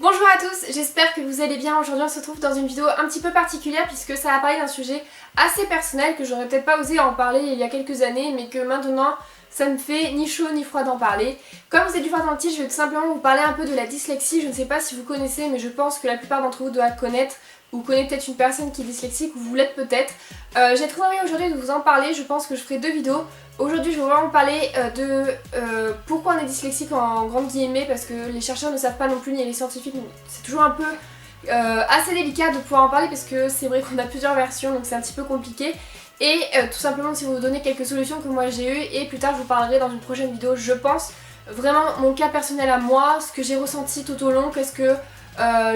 Bonjour à tous, j'espère que vous allez bien. Aujourd'hui on se retrouve dans une vidéo un petit peu particulière puisque ça va parler d'un sujet assez personnel que j'aurais peut-être pas osé en parler il y a quelques années mais que maintenant ça me fait ni chaud ni froid d'en parler. Comme vous avez dû voir dans le titre, je vais tout simplement vous parler un peu de la dyslexie. Je ne sais pas si vous connaissez mais je pense que la plupart d'entre vous doivent connaître ou connaissez peut-être une personne qui est dyslexique ou vous l'êtes peut-être. J'ai très envie aujourd'hui de vous en parler, je pense que je ferai deux vidéos. Aujourd'hui je vais vraiment parler de pourquoi on est dyslexique en grande guillemets parce que les chercheurs ne savent pas non plus ni les scientifiques, c'est toujours un peu assez délicat de pouvoir en parler parce que c'est vrai qu'on a plusieurs versions donc c'est un petit peu compliqué. Et tout simplement si vous vous donnez quelques solutions que moi j'ai eues et plus tard je vous parlerai dans une prochaine vidéo je pense vraiment mon cas personnel à moi, ce que j'ai ressenti tout au long, qu'est-ce que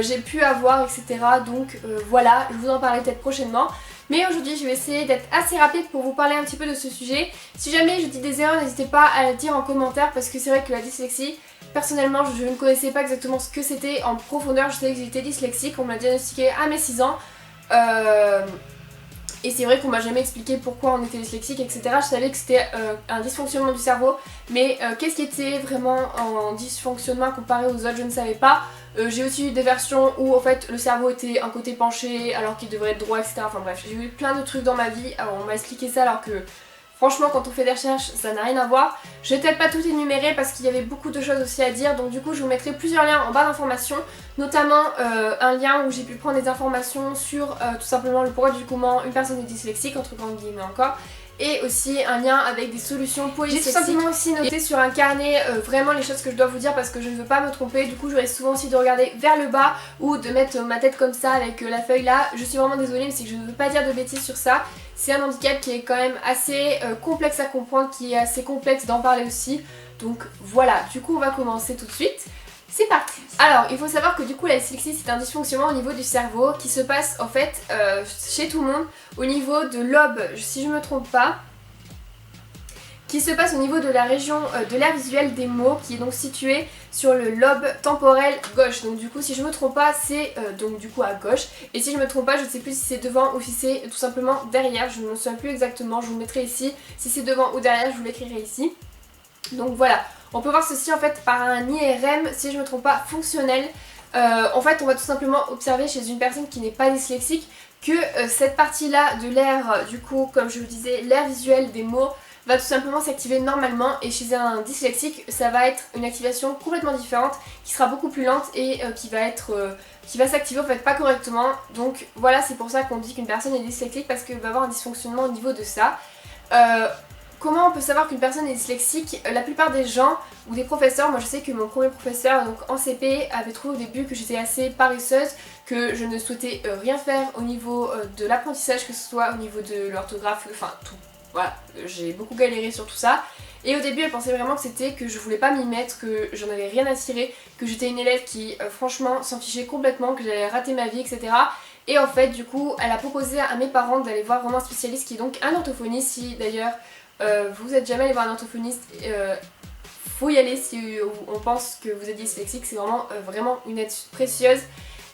j'ai pu avoir etc. Donc voilà, je vous en parlerai peut-être prochainement. Mais aujourd'hui je vais essayer d'être assez rapide pour vous parler un petit peu de ce sujet. Si jamais je dis des erreurs, n'hésitez pas à le dire en commentaire parce que c'est vrai que la dyslexie, personnellement je ne connaissais pas exactement ce que c'était en profondeur. Je savais que j'étais dyslexique, on me l'a diagnostiqué à mes 6 ans. Et c'est vrai qu'on m'a jamais expliqué pourquoi on était dyslexique, etc. Je savais que c'était un dysfonctionnement du cerveau, mais qu'est-ce qui était vraiment en dysfonctionnement comparé aux autres, je ne savais pas. J'ai aussi eu des versions où en fait le cerveau était un côté penché alors qu'il devrait être droit, etc. Enfin bref, j'ai eu plein de trucs dans ma vie. Alors, on m'a expliqué ça alors que franchement quand on fait des recherches ça n'a rien à voir. Je vais peut-être pas tout énumérer parce qu'il y avait beaucoup de choses aussi à dire, donc du coup je vous mettrai plusieurs liens en barre d'informations, notamment un lien où j'ai pu prendre des informations sur tout simplement le pourquoi du comment une personne est dyslexique, entre grandes guillemets encore, et aussi un lien avec des solutions pour les dyslexiques. J'ai tout simplement aussi noté sur un carnet vraiment les choses que je dois vous dire parce que je ne veux pas me tromper, du coup j'aurais souvent aussi de regarder vers le bas ou de mettre ma tête comme ça avec la feuille là. Je suis vraiment désolée mais c'est que je ne veux pas dire de bêtises sur ça. C'est un handicap qui est quand même assez complexe à comprendre, qui est assez complexe d'en parler aussi. Donc voilà, du coup on va commencer tout de suite. C'est parti. Alors il faut savoir que du coup la dyslexie c'est un dysfonctionnement au niveau du cerveau qui se passe en fait chez tout le monde au niveau de lobe, si je me trompe pas, qui se passe au niveau de la région de l'aire visuelle des mots, qui est donc située sur le lobe temporel gauche. Donc du coup si je me trompe pas c'est donc du coup à gauche, et si je me trompe pas je ne sais plus si c'est devant ou si c'est tout simplement derrière, je ne me souviens plus exactement, je vous mettrai ici, si c'est devant ou derrière je vous l'écrirai ici. Donc voilà, on peut voir ceci en fait par un IRM, si je me trompe pas, fonctionnel. En fait on va tout simplement observer chez une personne qui n'est pas dyslexique que cette partie là de l'aire, du coup comme je vous disais, l'aire visuelle des mots va tout simplement s'activer normalement, et chez un dyslexique ça va être une activation complètement différente qui sera beaucoup plus lente et qui va s'activer en fait pas correctement. Donc voilà, c'est pour ça qu'on dit qu'une personne est dyslexique, parce qu'elle va avoir un dysfonctionnement au niveau de ça. Comment on peut savoir qu'une personne est dyslexique? La plupart des gens ou des professeurs, moi je sais que mon premier professeur donc en CP avait trouvé au début que j'étais assez paresseuse, que je ne souhaitais rien faire au niveau de l'apprentissage, que ce soit au niveau de l'orthographe, enfin tout. Voilà, j'ai beaucoup galéré sur tout ça. Et au début elle pensait vraiment que c'était que je voulais pas m'y mettre, que j'en avais rien à tirer, que j'étais une élève qui franchement s'en fichait complètement, que j'allais rater ma vie, etc. Et en fait du coup elle a proposé à mes parents d'aller voir vraiment un spécialiste qui est donc un orthophoniste. Si d'ailleurs vous êtes jamais allé voir un orthophoniste, faut y aller si on pense que vous êtes dyslexique, c'est vraiment une aide précieuse.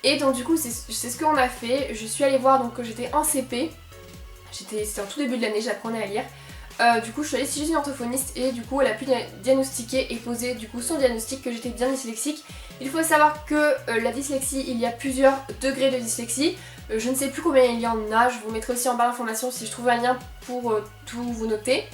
Et donc du coup c'est ce qu'on a fait, je suis allée voir donc quand j'étais en CP, c'était en tout début de l'année, j'apprenais à lire. Du coup je suis allée chez une orthophoniste et du coup elle a pu diagnostiquer et poser du coup son diagnostic que j'étais bien dyslexique. Il faut savoir que la dyslexie, il y a plusieurs degrés de dyslexie. Je ne sais plus combien il y en a, je vous mettrai aussi en barre d'informations si je trouve un lien pour tout vous noter.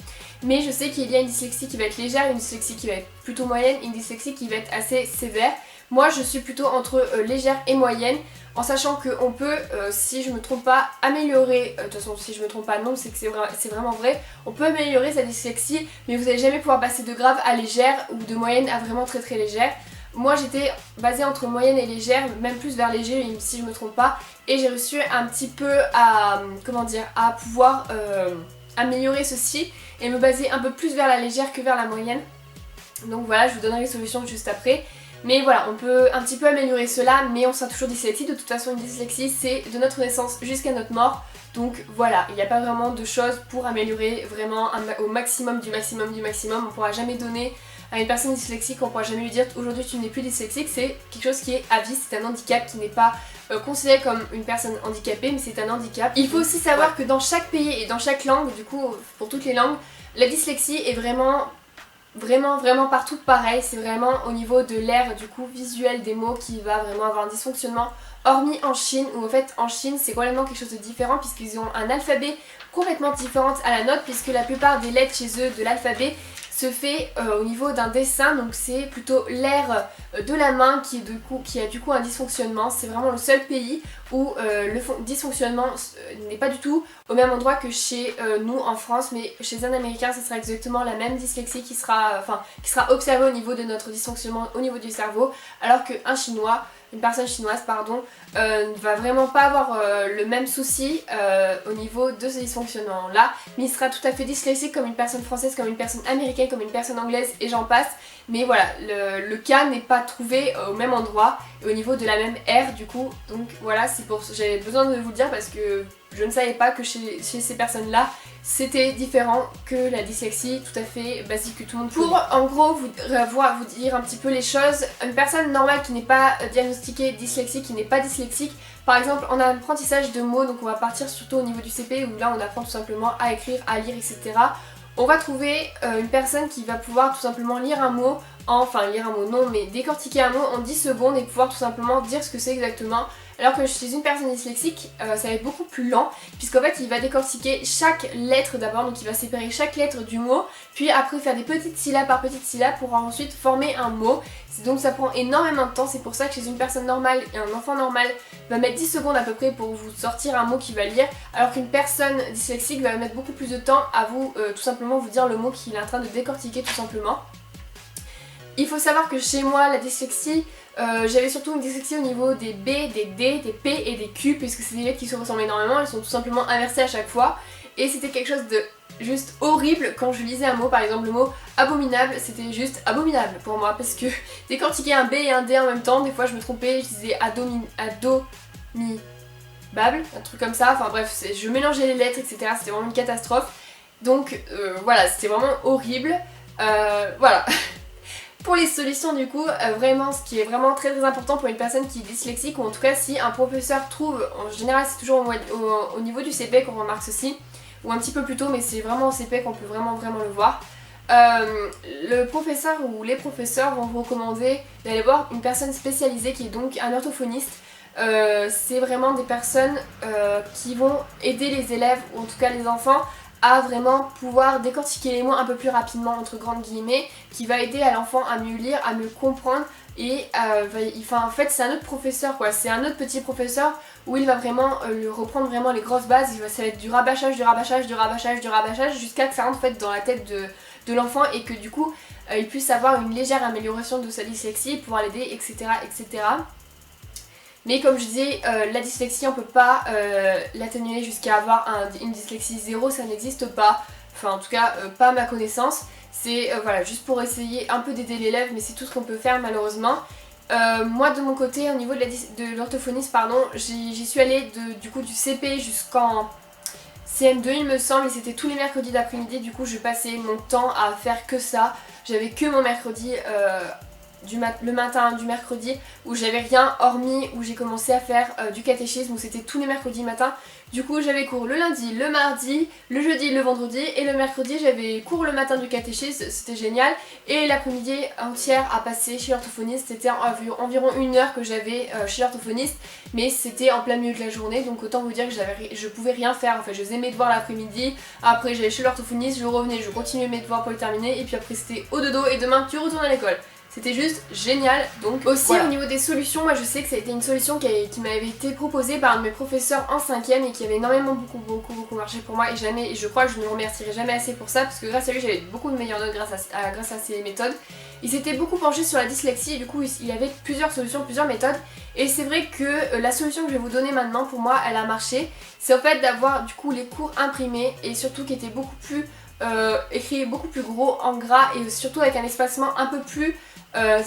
Mais je sais qu'il y a une dyslexie qui va être légère, une dyslexie qui va être plutôt moyenne, une dyslexie qui va être assez sévère. Moi je suis plutôt entre légère et moyenne, en sachant qu'on peut, si je me trompe pas, améliorer, de toute façon si je me trompe pas non c'est que c'est vraiment vrai, on peut améliorer sa dyslexie, mais vous n'allez jamais pouvoir passer de grave à légère ou de moyenne à vraiment très très légère. Moi j'étais basée entre moyenne et légère, même plus vers léger si je me trompe pas, et j'ai réussi un petit peu à, à pouvoir améliorer ceci et me baser un peu plus vers la légère que vers la moyenne. Donc voilà, je vous donnerai les solutions juste après. Mais voilà, on peut un petit peu améliorer cela, mais on sera toujours dyslexique. De toute façon, une dyslexie, c'est de notre naissance jusqu'à notre mort. Donc voilà, il n'y a pas vraiment de choses pour améliorer vraiment au maximum du maximum du maximum. On ne pourra jamais donner à une personne dyslexique, on ne pourra jamais lui dire aujourd'hui tu n'es plus dyslexique. C'est quelque chose qui est à vie, c'est un handicap qui n'est pas considéré comme une personne handicapée, mais c'est un handicap. Il faut aussi savoir que dans chaque pays et dans chaque langue, du coup pour toutes les langues, la dyslexie est vraiment vraiment partout pareil, c'est vraiment au niveau de l'aire du coup visuel des mots qui va vraiment avoir un dysfonctionnement, hormis en Chine où en fait en Chine c'est complètement quelque chose de différent puisqu'ils ont un alphabet complètement différent à la nôtre, puisque la plupart des lettres chez eux de l'alphabet se fait au niveau d'un dessin, donc c'est plutôt l'aire de la main qui a du coup un dysfonctionnement. C'est vraiment le seul pays où le dysfonctionnement n'est pas du tout au même endroit que chez nous en France, mais chez un américain ça sera exactement la même dyslexie qui sera observée au niveau de notre dysfonctionnement au niveau du cerveau, alors qu'un chinois, une personne chinoise pardon, ne va vraiment pas avoir le même souci au niveau de ce dysfonctionnement là, mais il sera tout à fait dyslexique comme une personne française, comme une personne américaine, comme une personne anglaise et j'en passe. Mais voilà, le cas n'est pas trouvé au même endroit et au niveau de la même aire du coup, donc voilà, c'est pour ça que j'avais besoin de vous le dire parce que je ne savais pas que chez ces personnes là c'était différent que la dyslexie tout à fait basique que tout le monde connaît. Pour en gros vous dire un petit peu les choses, une personne normale qui n'est pas diagnostiquée dyslexique, qui n'est pas dyslexique, par exemple en apprentissage de mots, donc on va partir surtout au niveau du CP où là on apprend tout simplement à écrire, à lire, etc. On va trouver une personne qui va pouvoir tout simplement lire un mot, décortiquer un mot en 10 secondes et pouvoir tout simplement dire ce que c'est exactement. Alors que chez une personne dyslexique, ça va être beaucoup plus lent, puisqu'en fait il va décortiquer chaque lettre d'abord, donc il va séparer chaque lettre du mot, puis après faire des petites syllabes par petites syllabes pour ensuite former un mot. Donc ça prend énormément de temps, c'est pour ça que chez une personne normale et un enfant normal va mettre 10 secondes à peu près pour vous sortir un mot qu'il va lire, alors qu'une personne dyslexique va mettre beaucoup plus de temps à vous tout simplement vous dire le mot qu'il est en train de décortiquer tout simplement. Il faut savoir que chez moi, la dyslexie, j'avais surtout une dyslexie au niveau des B, des D, des P et des Q, puisque c'est des lettres qui se ressemblent énormément, elles sont tout simplement inversées à chaque fois. Et c'était quelque chose de juste horrible quand je lisais un mot, par exemple le mot abominable, c'était juste abominable pour moi, parce que décortiquer un B et un D en même temps, des fois je me trompais, je disais adomibable, un truc comme ça, enfin bref, je mélangeais les lettres, etc. C'était vraiment une catastrophe. Donc voilà, c'était vraiment horrible. Voilà. Pour les solutions du coup, vraiment ce qui est vraiment très important pour une personne qui est dyslexique, ou en tout cas si un professeur trouve, en général c'est toujours au niveau du CP qu'on remarque ceci, ou un petit peu plus tôt, mais c'est vraiment au CP qu'on peut vraiment le voir. Le professeur ou les professeurs vont vous recommander d'aller voir une personne spécialisée qui est donc un orthophoniste. C'est vraiment des personnes qui vont aider les élèves, ou en tout cas les enfants, à vraiment pouvoir décortiquer les mots un peu plus rapidement entre grandes guillemets, qui va aider à l'enfant à mieux lire, à mieux comprendre et en fait c'est un autre professeur quoi, c'est un autre petit professeur où il va vraiment lui reprendre vraiment les grosses bases, ça va être du rabâchage jusqu'à que ça rentre en fait dans la tête de l'enfant et que du coup il puisse avoir une légère amélioration de sa dyslexie, pouvoir l'aider, etc. etc. Mais comme je disais, la dyslexie on peut pas l'atténuer jusqu'à avoir une dyslexie 0, ça n'existe pas. Enfin en tout cas pas à ma connaissance. C'est voilà, juste pour essayer un peu d'aider l'élève, mais c'est tout ce qu'on peut faire malheureusement. Moi de mon côté, au niveau de l'orthophoniste, pardon, j'y suis allée du CP jusqu'en CM2 il me semble, et c'était tous les mercredis d'après-midi. Du coup je passais mon temps à faire que ça. J'avais que mon mercredi le matin du mercredi où j'avais rien, hormis où j'ai commencé à faire du catéchisme où c'était tous les mercredis matin. Du coup j'avais cours le lundi, le mardi, le jeudi, le vendredi, et le mercredi j'avais cours le matin du catéchisme, c'était génial. Et l'après-midi entière à passer chez l'orthophoniste, c'était environ 1 heure que j'avais chez l'orthophoniste, mais c'était en plein milieu de la journée, donc autant vous dire que je pouvais rien faire. En fait je faisais mes devoirs l'après-midi, après j'allais chez l'orthophoniste, je revenais, je continuais mes devoirs pour les terminer, et puis après c'était au dodo et demain tu retournes à l'école. C'était juste génial. Donc aussi voilà. Au niveau des solutions, moi je sais que ça a été une solution qui m'avait été proposée par un de mes professeurs en 5ème et qui avait énormément beaucoup marché pour moi, et je crois que je ne le remercierai jamais assez pour ça, parce que grâce à lui j'avais beaucoup de meilleures notes grâce à ses méthodes. Il s'était beaucoup penché sur la dyslexie et du coup il avait plusieurs solutions, plusieurs méthodes, et c'est vrai que la solution que je vais vous donner maintenant, pour moi elle a marché. C'est en fait d'avoir du coup les cours imprimés, et surtout qui étaient beaucoup plus écrits beaucoup plus gros en gras, et surtout avec un espacement un peu plus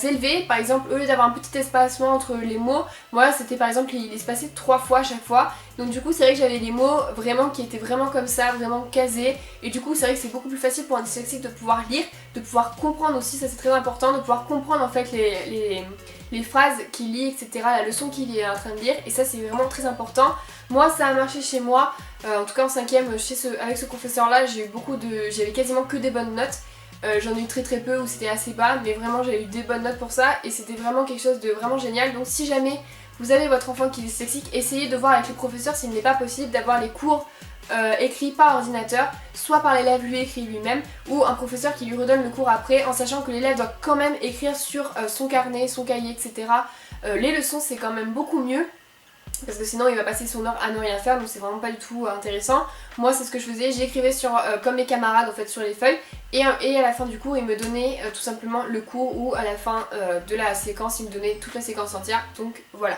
élevé. Par exemple, au lieu d'avoir un petit espacement entre les mots, moi c'était par exemple il espacé 3 fois à chaque fois, donc du coup c'est vrai que j'avais les mots vraiment qui étaient vraiment comme ça, vraiment casés, et du coup c'est vrai que c'est beaucoup plus facile pour un dyslexique de pouvoir lire, de pouvoir comprendre aussi, ça c'est très important, de pouvoir comprendre en fait les phrases qu'il lit, etc., la leçon qu'il est en train de lire, et ça c'est vraiment très important. Moi ça a marché chez moi, en tout cas en 5ème avec ce professeur là j'avais quasiment que des bonnes notes. j'en ai eu très peu où c'était assez bas, mais vraiment j'ai eu des bonnes notes pour ça et c'était vraiment quelque chose de vraiment génial. Donc si jamais vous avez votre enfant qui est dyslexique, essayez de voir avec le professeur s'il n'est pas possible d'avoir les cours écrits par ordinateur, soit par l'élève lui écrit lui-même, ou un professeur qui lui redonne le cours après, en sachant que l'élève doit quand même écrire sur son carnet, son cahier, etc. Les leçons c'est quand même beaucoup mieux, parce que sinon il va passer son heure à ne rien faire, donc c'est vraiment pas du tout intéressant. Moi c'est ce que je faisais, j'écrivais sur comme mes camarades en fait sur les feuilles, et à la fin du cours il me donnait tout simplement le cours, ou à la fin de la séquence il me donnait toute la séquence entière, donc voilà.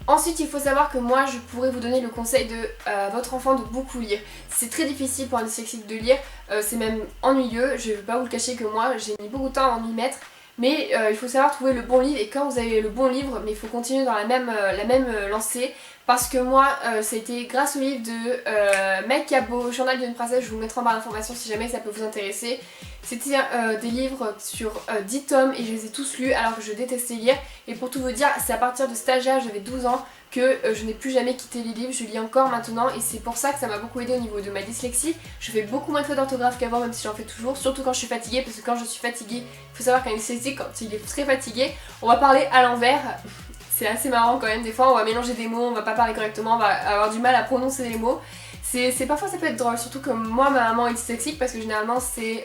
Ensuite il faut savoir que moi je pourrais vous donner le conseil de votre enfant de beaucoup lire. C'est très difficile pour un dyslexique de lire, c'est même ennuyeux, je vais pas vous le cacher que moi j'ai mis beaucoup de temps à m'y mettre. Mais il faut savoir trouver le bon livre, et quand vous avez le bon livre, mais il faut continuer dans la même lancée. Parce que moi, ça a été grâce au livre de Meg Cabot, Journal d'une princesse, je vous mettrai en barre d'informations si jamais ça peut vous intéresser. C'était des livres sur 10 tomes et je les ai tous lus alors que je détestais lire. Et pour tout vous dire, c'est à partir de cet âge-là, j'avais 12 ans, que je n'ai plus jamais quitté les livres, je lis encore maintenant et c'est pour ça que ça m'a beaucoup aidé au niveau de ma dyslexie. Je fais beaucoup moins de fautes d'orthographe qu'avant, même si j'en fais toujours, surtout quand je suis fatiguée, parce que quand je suis fatiguée, il faut savoir qu'un dyslexique, quand il est très fatigué, on va parler à l'envers. C'est assez marrant quand même, des fois on va mélanger des mots, on va pas parler correctement, on va avoir du mal à prononcer les mots. Parfois ça peut être drôle, surtout que moi ma maman est dyslexique parce que généralement c'est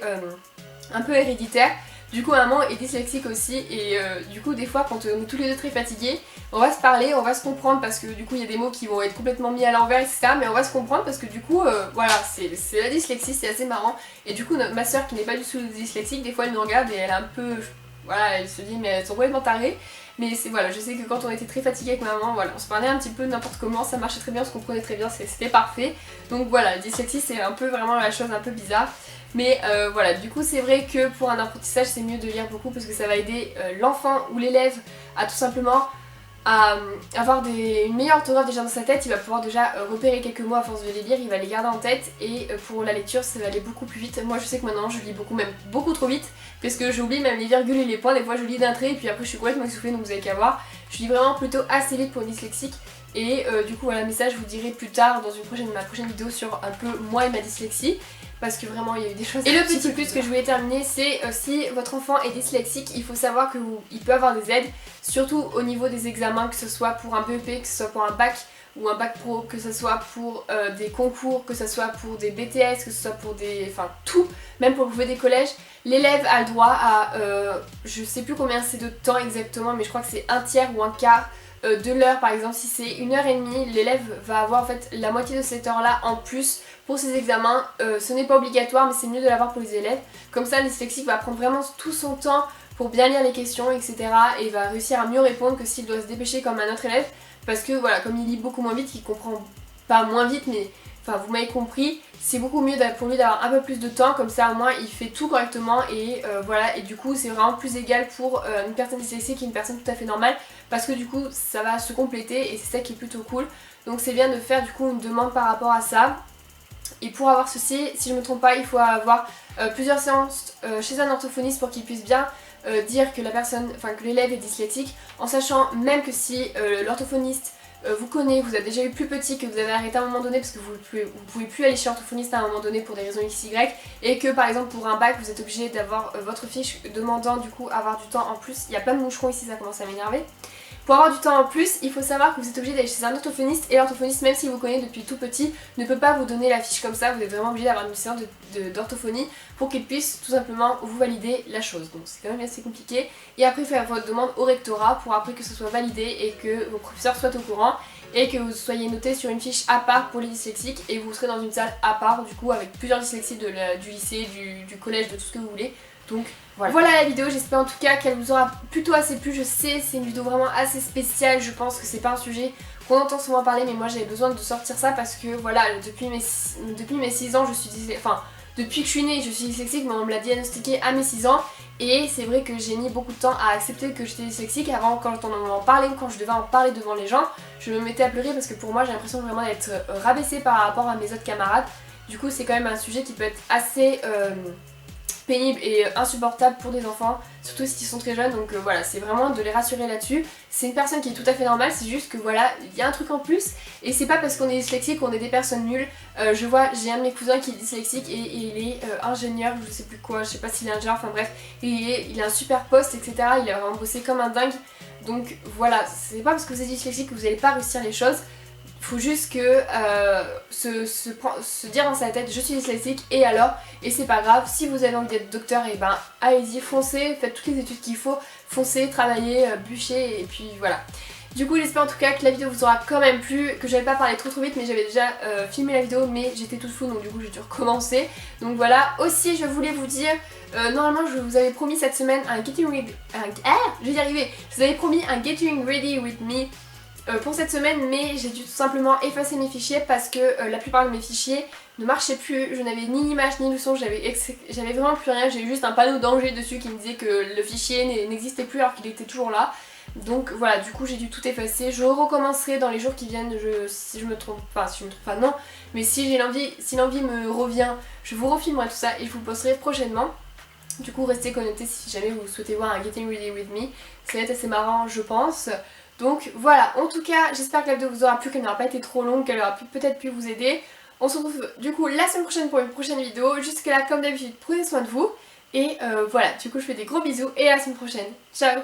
un peu héréditaire. Du coup maman est dyslexique aussi et du coup des fois quand on est tous les deux très fatigués, on va se parler, on va se comprendre parce que du coup il y a des mots qui vont être complètement mis à l'envers etc. Mais on va se comprendre parce que du coup voilà c'est la dyslexie, c'est assez marrant. Et du coup ma soeur qui n'est pas du tout dyslexique, des fois elle nous regarde et elle est un peu... Voilà, elle se dit mais elles sont complètement tarées. Mais voilà, je sais que quand on était très fatigué avec ma maman, voilà, on se parlait un petit peu n'importe comment, ça marchait très bien, on se comprenait très bien, c'était parfait. Donc voilà, la dyslexie c'est un peu vraiment la chose un peu bizarre. Mais voilà, du coup c'est vrai que pour un apprentissage c'est mieux de lire beaucoup parce que ça va aider l'enfant ou l'élève à tout simplement à avoir une meilleure orthographe déjà dans sa tête. Il va pouvoir déjà repérer quelques mots à force de les lire, il va les garder en tête et pour la lecture ça va aller beaucoup plus vite. Moi je sais que maintenant je lis beaucoup, même beaucoup trop vite parce que j'oublie même les virgules et les points, des fois je lis d'un trait et puis après je suis complètement essoufflée, donc vous avez qu'à voir. Je lis vraiment plutôt assez vite pour une dyslexique et du coup voilà, mais ça je vous dirai plus tard dans ma prochaine vidéo sur un peu moi et ma dyslexie. Parce que vraiment il y a eu des choses. Et le petit plus que je voulais terminer, c'est si votre enfant est dyslexique, il faut savoir qu'il peut avoir des aides, surtout au niveau des examens, que ce soit pour un BEP, que ce soit pour un bac ou un bac pro, que ce soit pour des concours, que ce soit pour des BTS, que ce soit pour des... enfin tout, même pour le brevet des collèges. L'élève a le droit à, je sais plus combien c'est de temps exactement, mais je crois que c'est un tiers ou un quart de l'heure. Par exemple si c'est 1h30, l'élève va avoir en fait la moitié de cette heure là en plus pour ses examens. Ce n'est pas obligatoire mais c'est mieux de l'avoir pour les élèves, comme ça le dyslexique va prendre vraiment tout son temps pour bien lire les questions etc. et va réussir à mieux répondre que s'il doit se dépêcher comme un autre élève, parce que voilà, comme il lit beaucoup moins vite, il comprend pas moins vite mais enfin vous m'avez compris, c'est beaucoup mieux pour lui d'avoir un peu plus de temps, comme ça au moins il fait tout correctement et voilà, et du coup c'est vraiment plus égal pour une personne dyslexique et une personne tout à fait normale, parce que du coup ça va se compléter et c'est ça qui est plutôt cool. Donc c'est bien de faire du coup une demande par rapport à ça. Et pour avoir ceci, si je me trompe pas, il faut avoir plusieurs séances chez un orthophoniste pour qu'il puisse bien dire que la personne, enfin que l'élève est dyslexique, en sachant même que si l'orthophoniste vous connaît, vous avez déjà eu plus petit, que vous avez arrêté à un moment donné parce que vous pouvez plus aller chez l'orthophoniste à un moment donné pour des raisons XY, et que par exemple pour un bac vous êtes obligé d'avoir votre fiche demandant du coup avoir du temps en plus. Il y a plein de moucherons ici, ça commence à m'énerver. Pour avoir du temps en plus, il faut savoir que vous êtes obligé d'aller chez un orthophoniste, et l'orthophoniste, même s'il vous connaît depuis tout petit, ne peut pas vous donner la fiche comme ça. Vous êtes vraiment obligé d'avoir une séance d'orthophonie pour qu'il puisse tout simplement vous valider la chose. Donc c'est quand même assez compliqué. Et après faire votre demande au rectorat pour après que ce soit validé et que vos professeurs soient au courant et que vous soyez noté sur une fiche à part pour les dyslexiques, et vous serez dans une salle à part du coup avec plusieurs dyslexiques du lycée, du collège, de tout ce que vous voulez. Donc voilà la vidéo, j'espère en tout cas qu'elle vous aura plutôt assez plu. Je sais, c'est une vidéo vraiment assez spéciale, je pense que c'est pas un sujet qu'on entend souvent parler, mais moi j'avais besoin de sortir ça parce que voilà, depuis mes 6 ans je suis dyslexique, enfin depuis que je suis née je suis dyslexique, mais on me l'a diagnostiqué à mes 6 ans, et c'est vrai que j'ai mis beaucoup de temps à accepter que j'étais dyslexique. Avant, quand on en parlait, quand je devais en parler devant les gens, je me mettais à pleurer parce que pour moi j'ai l'impression vraiment d'être rabaissée par rapport à mes autres camarades. Du coup c'est quand même un sujet qui peut être assez pénible et insupportable pour des enfants, surtout s'ils sont très jeunes, donc voilà, c'est vraiment de les rassurer là-dessus. C'est une personne qui est tout à fait normale, c'est juste que voilà, il y a un truc en plus, et c'est pas parce qu'on est dyslexique qu'on est des personnes nulles. Je vois, j'ai un de mes cousins qui est dyslexique et il est ingénieur, je sais plus quoi, je sais pas s'il est ingénieur, enfin bref, et il a un super poste, etc. Il a vraiment bossé comme un dingue, donc voilà, c'est pas parce que vous êtes dyslexique que vous allez pas réussir les choses. Il faut juste que se dire dans sa tête je suis dyslexique et alors, et c'est pas grave, si vous avez envie d'être docteur, et ben allez-y, foncez, faites toutes les études qu'il faut, foncez, travaillez, bûchez et puis voilà. Du coup j'espère en tout cas que la vidéo vous aura quand même plu, que j'avais pas parlé trop vite mais j'avais déjà filmé la vidéo mais j'étais toute floue donc du coup j'ai dû recommencer. Donc voilà, aussi je voulais vous dire, normalement je vous avais promis cette semaine un Getting Ready, je vais y arriver, je vous avais promis un Getting Ready With Me pour cette semaine, mais j'ai dû tout simplement effacer mes fichiers parce que la plupart de mes fichiers ne marchaient plus. Je n'avais ni image ni le son, j'avais vraiment plus rien, j'ai eu juste un panneau danger dessus qui me disait que le fichier n'existait plus alors qu'il était toujours là. Donc voilà, du coup j'ai dû tout effacer. Je recommencerai dans les jours qui viennent, si je me trompe pas, non, mais si l'envie me revient, je vous refilmerai tout ça et je vous posterai prochainement. Du coup restez connectés si jamais vous souhaitez voir un Getting Ready With Me, ça va être assez marrant je pense. Donc voilà, en tout cas j'espère que la vidéo vous aura plu, qu'elle n'aura pas été trop longue, qu'elle aura peut-être pu vous aider. On se retrouve du coup la semaine prochaine pour une prochaine vidéo. Jusque là comme d'habitude prenez soin de vous. Et voilà, du coup je fais des gros bisous et à la semaine prochaine. Ciao!